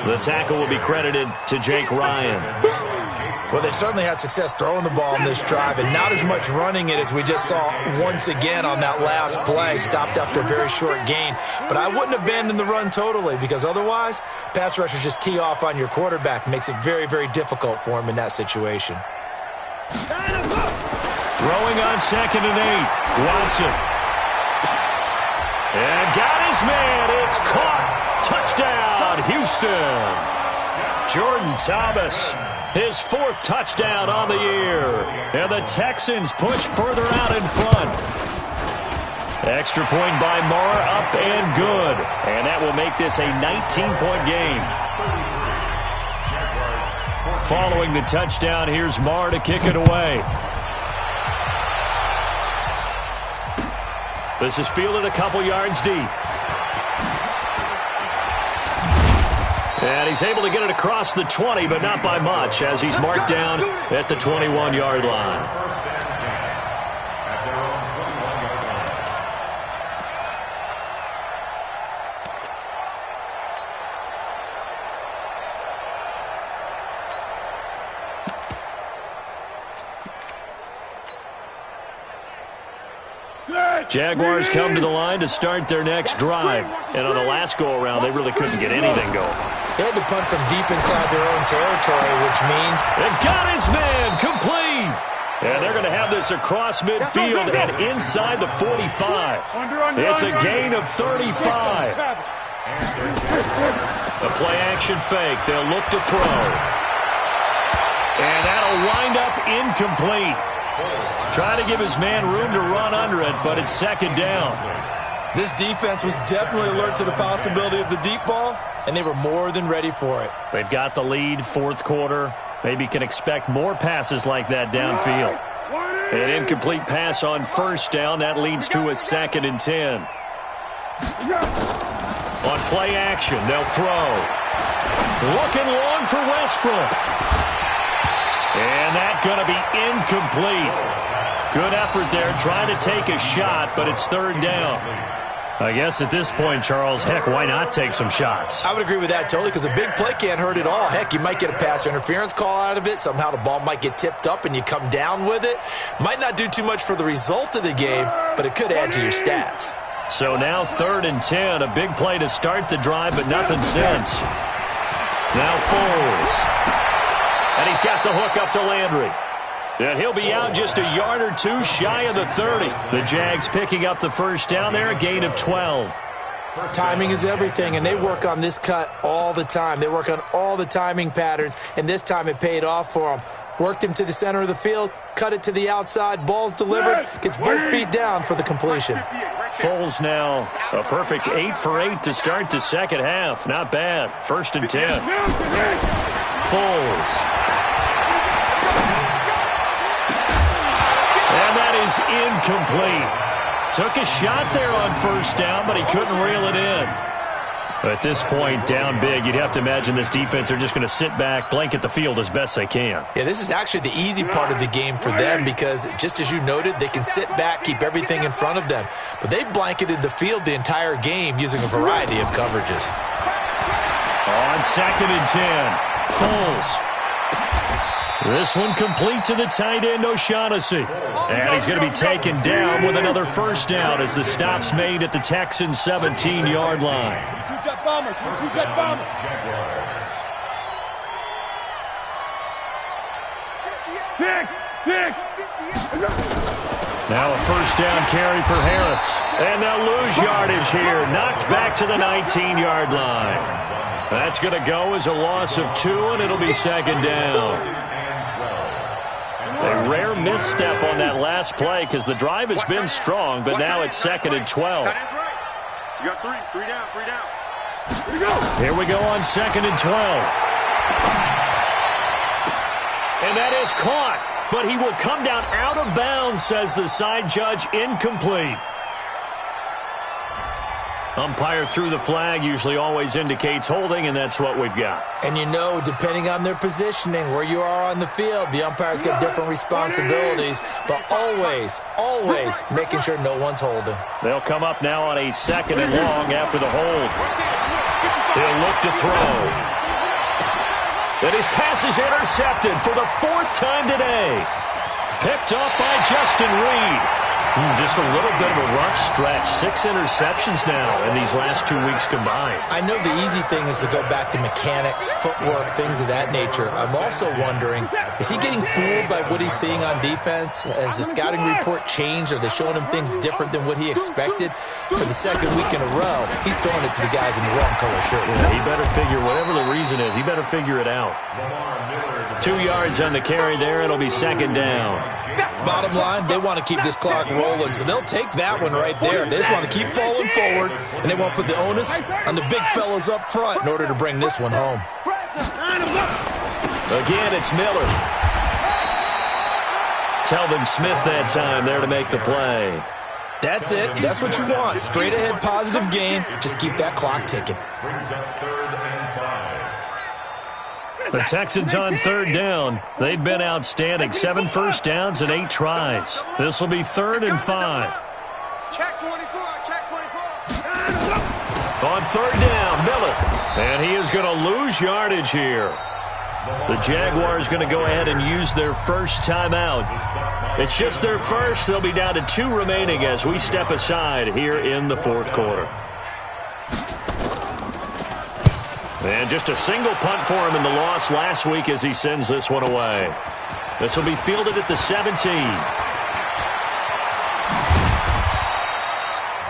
The tackle will be credited to Jake Ryan. Well, they certainly had success throwing the ball in this drive, and not as much running it as we just saw once again on that last play. Stopped after a very short gain. But I wouldn't abandon the run totally, because otherwise, pass rushers just tee off on your quarterback. Makes it very, very difficult for him in that situation. Throwing on 2nd and 8. Watson. And got his man. It's caught. Touchdown, Houston. Jordan Thomas, his 4th touchdown on the year. And the Texans push further out in front. Extra point by Marr, up and good. And that will make this a 19-point game. Following the touchdown, here's Marr to kick it away. This is fielded a couple yards deep. And he's able to get it across the 20, but not by much, as he's marked down at the 21-yard line. Jaguars come to the line to start their next drive. And on the last go-around, they really couldn't get anything going. They had to punt from deep inside their own territory, which means... And got his man complete! And they're going to have this across midfield and inside the 45. It's a gain of 35. A play-action fake. They'll look to throw. And that'll wind up incomplete. Trying to give his man room to run under it, but it's 2nd down. This defense was definitely alert to the possibility of the deep ball, and they were more than ready for it. They've got the lead, 4th quarter. Maybe can expect more passes like that downfield. An incomplete pass on 1st down. That leads to a 2nd and 10. On play action, they'll throw. Looking long for Westbrook. And that's going to be incomplete. Good effort there, trying to take a shot, but it's 3rd down. I guess at this point, Charles, heck, why not take some shots? I would agree with that totally, because a big play can't hurt at all. Heck, you might get a pass interference call out of it. Somehow the ball might get tipped up and you come down with it. Might not do too much for the result of the game, but it could add to your stats. So now 3rd and 10, a big play to start the drive, but nothing since. Now Foles. And he's got the hook up to Landry. And he'll be out just a yard or two shy of the 30. The Jags picking up the 1st down there, a gain of 12. Timing is everything, and they work on this cut all the time. They work on all the timing patterns, and this time it paid off for them. Worked him to the center of the field, cut it to the outside, ball's delivered, gets both feet down for the completion. Foles now a perfect 8 for 8 to start the second half. Not bad. 1st and 10. Foles. And that is incomplete. Took a shot there on 1st down, but he couldn't reel it in. At this point, down big, you'd have to imagine this defense, they're just going to sit back, blanket the field as best they can. Yeah, this is actually the easy part of the game for them because, just as you noted, they can sit back, keep everything in front of them. But they've blanketed the field the entire game using a variety of coverages. On 2nd and 10, Foles. This one complete to the tight end, O'Shaughnessy. And he's going to be taken down with another 1st down as the stop's made at the Texans' 17-yard line. Two-jet bombers. Two-jet bombers. Pick. Now a first down carry for Harris. And they'll lose yardage here. Knocked back to the 19-yard line. That's going to go as a loss of 2, and it'll be second down. A rare misstep on that last play because the drive has been strong, but now it's second and 12. You got 3 down. Here we go on second and 12. And that is caught, but he will come down out of bounds, says the side judge, incomplete. Umpire threw the flag, usually always indicates holding, and that's what we've got. And you know, depending on their positioning, where you are on the field, the umpire's got different responsibilities, but always making sure no one's holding. They'll come up now on a second and long after the hold. He'll look to throw. And his pass is intercepted for the 4th time today. Picked up by Justin Reed. Just a little bit of a rough stretch. 6 interceptions now in these last 2 weeks combined. I know the easy thing is to go back to mechanics, footwork, things of that nature. I'm also wondering, is he getting fooled by what he's seeing on defense? Has the scouting report changed? Are they showing him things different than what he expected? For the 2nd week in a row, he's throwing it to the guys in the wrong color shirt. Yeah, he better figure, whatever the reason is, he better figure it out. 2 yards on the carry there. It'll be second down. Bottom line, they want to keep this clock rolling, so they'll take that one right there. They just want to keep falling forward, and they won't put the onus on the big fellas up front in order to bring this one home. Again, it's Miller. Telvin Smith that time there to make the play. That's it. That's what you want. Straight ahead, positive game. Just keep that clock ticking. Brings up 3rd and 5. The Texans on 3rd down. They've been outstanding. 7 first downs and 8 tries. This will be 3rd and 5. Check 24. On 3rd down, Miller. And he is going to lose yardage here. The Jaguars going to go ahead and use their first timeout. It's just their first. They'll be down to 2 remaining as we step aside here in the 4th quarter. And just a single punt for him in the loss last week as he sends this one away. This will be fielded at the 17.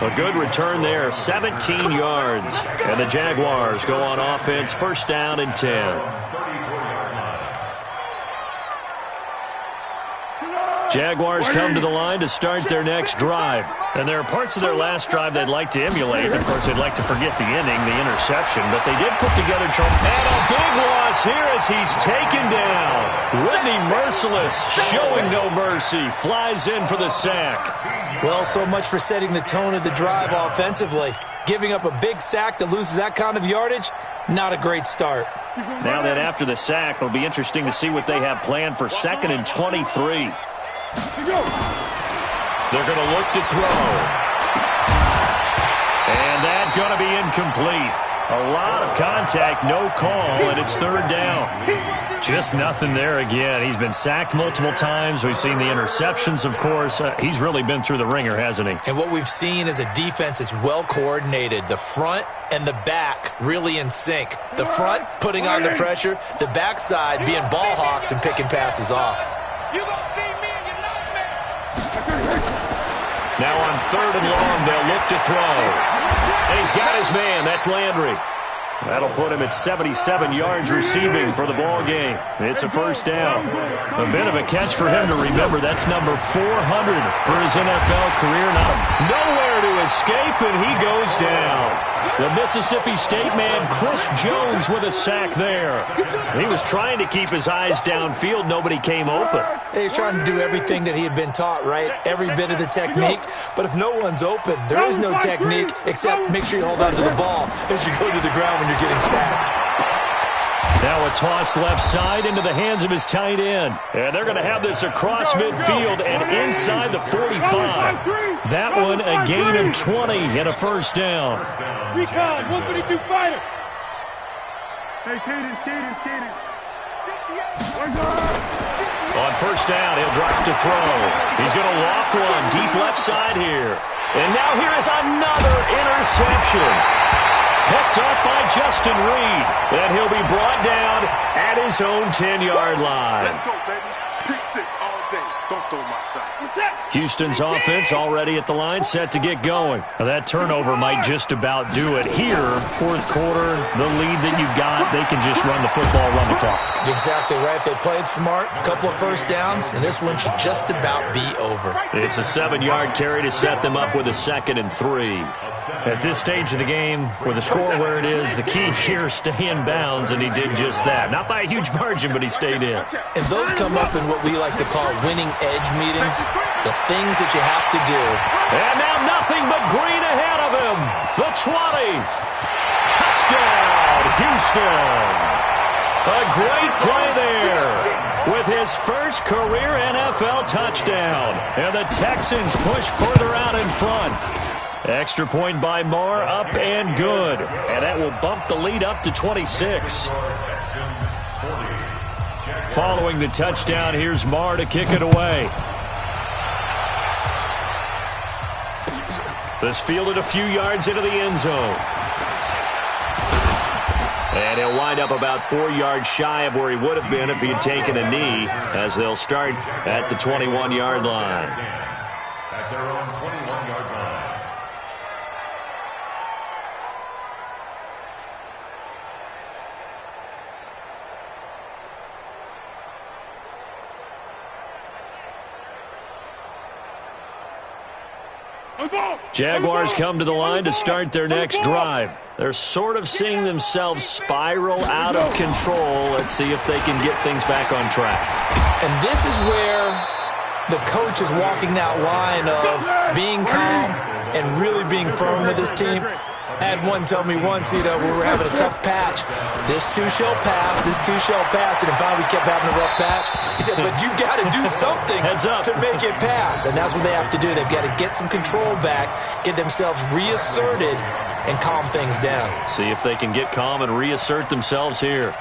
A good return there, 17 yards. And the Jaguars go on offense, first down and 10. Jaguars come to the line to start their next drive. And there are parts of their last drive they'd like to emulate. Of course, they'd like to forget the ending, the interception. But they did put together and a big loss here as he's taken down. Whitney Merciless, showing no mercy, flies in for the sack. Well, so much for setting the tone of the drive offensively. Giving up a big sack that loses that kind of yardage, not a great start. Now that after the sack, it'll be interesting to see what they have planned for 2nd and 23. They're going to look to throw. And that's going to be incomplete. A lot of contact, no call, and it's 3rd down. Just nothing there again. He's been sacked multiple times. We've seen the interceptions, of course. He's really been through the ringer, hasn't he? And what we've seen is a defense that's well coordinated. The front and the back really in sync. The front putting on the pressure, the backside being ball hawks and picking passes off. Now on 3rd and long, they'll look to throw. And he's got his man. That's Landry. That'll put him at 77 yards receiving for the ball game. It's a first down. A bit of a catch for him to remember. That's number 400 for his NFL career. Nowhere to escape, and he goes down. The Mississippi State man, Chris Jones, with a sack there. He was trying to keep his eyes downfield. Nobody came open. He's trying to do everything that he had been taught, right? Every bit of the technique. But if no one's open, there is no technique except make sure you hold on to the ball as you go to the ground when you're getting sacked. Now a toss left side into the hands of his tight end. And they're going to have this across midfield and inside the 45. That one a gain of 20 and a first down. Recon, 132 fighter. Hey, Kaden. On first down, he'll drop to throw. He's going to loft one deep left side here. And now here is another interception. Picked up by Justin Reed. And he'll be brought down at his own 10-yard line. Let's go, baby. Pick 6 all day. Don't throw my side. Houston's offense already at the line, set to get going. Now, that turnover might just about do it. Here, fourth quarter, the lead that you've got, they can just run the football, run the clock. Exactly right. They played smart, a couple of first downs, and this one should just about be over. It's a 7-yard carry to set them up with a 2nd and 3. At this stage of the game, with the score where it is, the key here is stay in bounds, and he did just that. Not by a huge margin, but he stayed in. And those come up in what we like to call winning edge meetings, the things that you have to do. And now nothing but green ahead of him. The 20. Touchdown, Houston. A great play there with his first career NFL touchdown. And the Texans push further out in front. Extra point by Moore, up and good. And that will bump the lead up to 26. Following the touchdown, here's Moore to kick it away. This fielded a few yards into the end zone. And he'll wind up about 4 yards shy of where he would have been if he had taken a knee, as they'll start at the 21-yard line. At their own 21-yard line. Jaguars come to the line to start their next drive. They're sort of seeing themselves spiral out of control. Let's see if they can get things back on track. And this is where the coach is walking that line of being calm and really being firm with his team. I had one tell me once, we were having a tough patch. This too shall pass, this too shall pass. And finally we kept having a rough patch. He said, but you got to do something to make it pass. And that's what they have to do. They've got to get some control back, get themselves reasserted, and calm things down. See if they can get calm and reassert themselves here.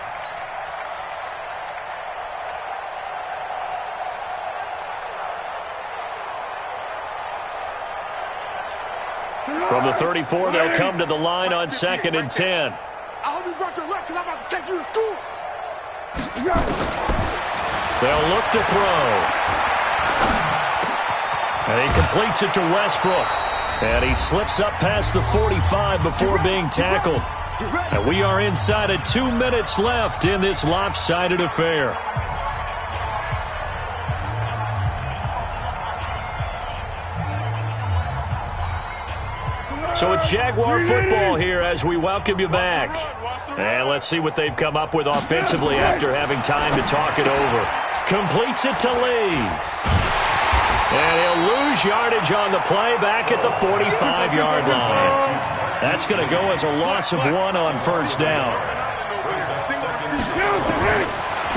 From the 34, they'll come to the line on 2nd and 10. I hope you brought your lunch because I'm about to take you to school. They'll look to throw. And he completes it to Westbrook. And he slips up past the 45 before being tackled. And we are inside of 2 minutes left in this lopsided affair. So it's Jaguar football here as we welcome you back. And let's see what they've come up with offensively after having time to talk it over. Completes it to Lee. And he'll lose yardage on the play back at the 45-yard line. That's going to go as a loss of 1 on first down.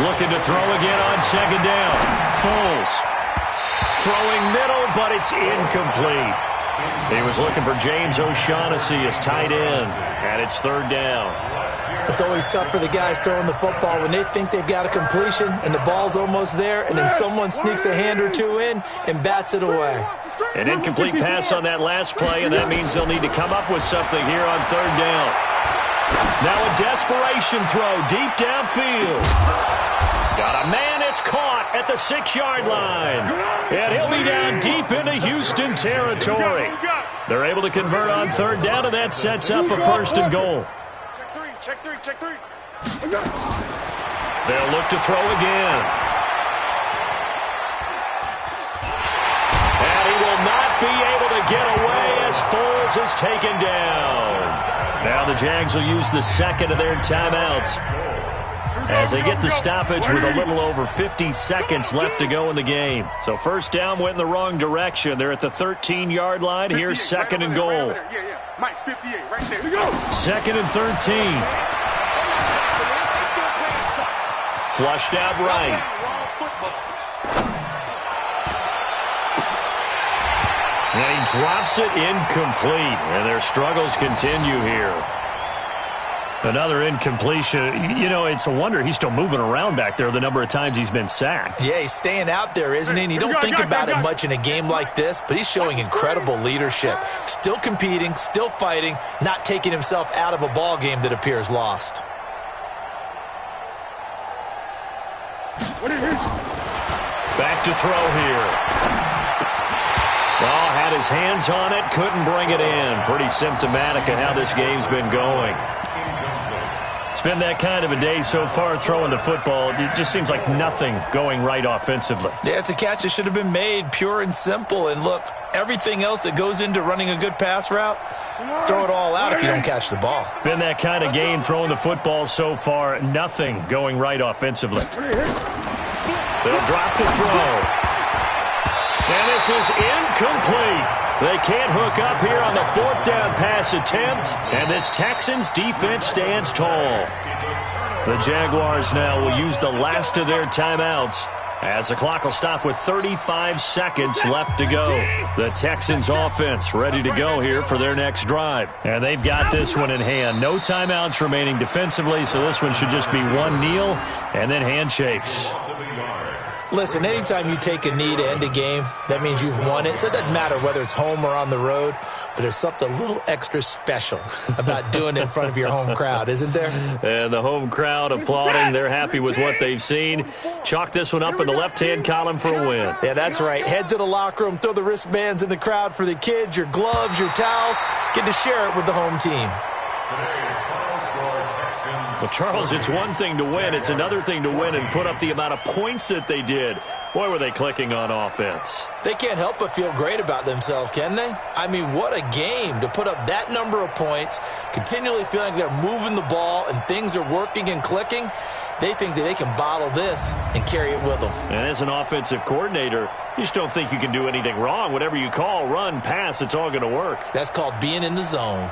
Looking to throw again on 2nd down. Foles. Throwing middle, but it's incomplete. He was looking for James O'Shaughnessy as tight end, and it's 3rd down. It's always tough for the guys throwing the football when they think they've got a completion and the ball's almost there, and then someone sneaks a hand or two in and bats it away. An incomplete pass on that last play, and that means they'll need to come up with something here on 3rd down. Now a desperation throw deep downfield. Got a man, it's caught at the 6-yard line. And he'll be down deep into Houston territory. They're able to convert on 3rd down, and that sets up a 1st and goal. Check three. They'll look to throw again. And he will not be able to get away as Foles is taken down. Now the Jags will use the 2nd of their timeouts as they get the stoppage with a little over 50 seconds left to go in the game. So 1st down went in the wrong direction. They're at the 13-yard line. Here's 2nd and goal. Yeah. Mike, 58, right there. We go. 2nd and 13. Flushed out right. And he drops it incomplete. And their struggles continue here. Another incompletion. It's a wonder he's still moving around back there the number of times he's been sacked. Yeah, he's staying out there, isn't he? And you don't think about it much in a game like this, but he's showing incredible leadership. Still competing, still fighting, not taking himself out of a ball game that appears lost. Back to throw here. Oh, had his hands on it, couldn't bring it in. Pretty symptomatic of how this game's been going. It's been that kind of a day so far throwing the football. It just seems like nothing going right offensively. Yeah, it's a catch that should have been made, pure and simple. And look, everything else that goes into running a good pass route, throw it all out if you don't catch the ball. Been that kind of game throwing the football so far. Nothing going right offensively. They'll drop the throw. And this is incomplete. They can't hook up here on the fourth down pass attempt. And this Texans defense stands tall. The Jaguars now will use the last of their timeouts as the clock will stop with 35 seconds left to go. The Texans offense ready to go here for their next drive. And they've got this one in hand. No timeouts remaining defensively, so this one should just be one kneel and then handshakes. Listen, anytime you take a knee to end a game, that means you've won it. So it doesn't matter whether it's home or on the road, but there's something a little extra special about doing it in front of your home crowd, isn't there? And the home crowd applauding. They're happy with what they've seen. Chalk this one up in the left-hand column for a win. Yeah, that's right. Head to the locker room, throw the wristbands in the crowd for the kids, your gloves, your towels. Get to share it with the home team. Well, Charles, it's one thing to win. It's another thing to win and put up the amount of points that they did. Boy, were they clicking on offense. They can't help but feel great about themselves, can they? I mean, what a game to put up that number of points, continually feeling like they're moving the ball and things are working and clicking. They think that they can bottle this and carry it with them. And as an offensive coordinator, you just don't think you can do anything wrong. Whatever you call, run, pass, it's all going to work. That's called being in the zone.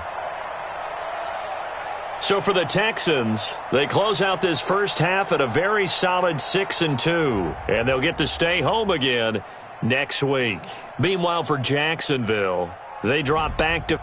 So for the Texans, they close out this first half at a very solid 6-2, and they'll get to stay home again next week. Meanwhile, for Jacksonville, they drop back to